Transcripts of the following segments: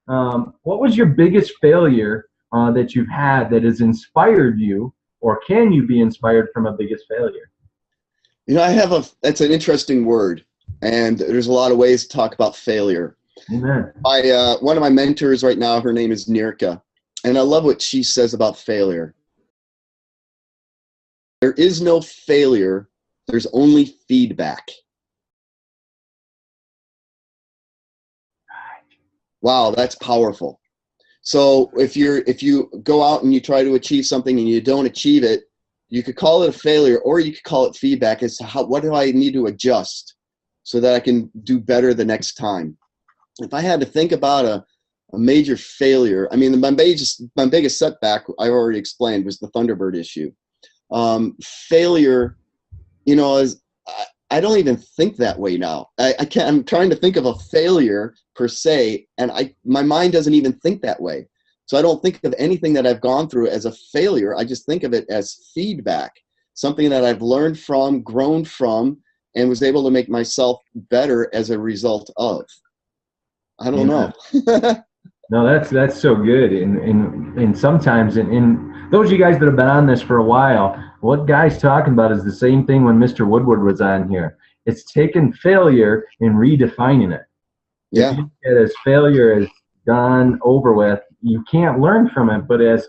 What was your biggest failure that you've had that has inspired you, or can you be inspired from a biggest failure? That's an interesting word, and there's a lot of ways to talk about failure. Amen. One of my mentors right now, her name is Nirka, and I love what she says about failure. There is no failure, there's only feedback. Wow, that's powerful. So if you go out and you try to achieve something and you don't achieve it, you could call it a failure, or you could call it feedback as to what do I need to adjust so that I can do better the next time. If I had to think about a major failure, I mean, my biggest setback, I already explained, was the Thunderbird issue. Failure, is I don't even think that way now. I can't. I'm trying to think of a failure per se, and my mind doesn't even think that way. So I don't think of anything that I've gone through as a failure. I just think of it as feedback, something that I've learned from, grown from, and was able to make myself better as a result of. I don't know. No, that's so good. And sometimes in those of you guys that have been on this for a while, what Guy's talking about is the same thing when Mr. Woodward was on here. It's taking failure and redefining it. Yeah. If you look at it as failure is done, over with, you can't learn from it. But as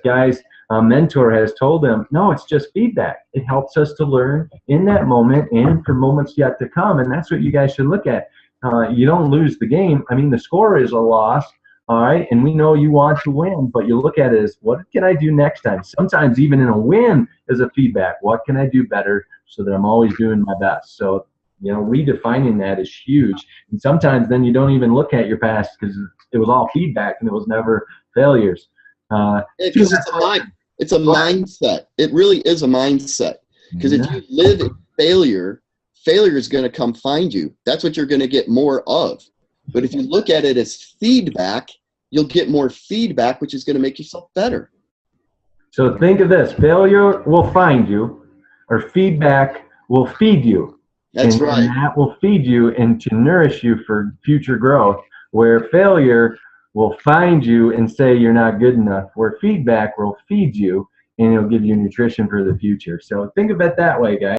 Guy's mentor has told them, no, it's just feedback. It helps us to learn in that moment and for moments yet to come. And that's what you guys should look at. You don't lose the game. I mean, the score is a loss, all right? And we know you want to win, but you look at it as, what can I do next time? Sometimes even in a win is a feedback. What can I do better so that I'm always doing my best? So, redefining that is huge. And sometimes then you don't even look at your past because it was all feedback and it was never failures. Because it's a mindset. It really is a mindset. Because if you live in failure is going to come find you. That's what you're going to get more of. But if you look at it as feedback, you'll get more feedback, which is going to make yourself better. So think of this. Failure will find you, or feedback will feed you. That's right. And that will feed you and to nourish you for future growth, where failure will find you and say you're not good enough, where feedback will feed you and it'll give you nutrition for the future. So think of it that way, guys.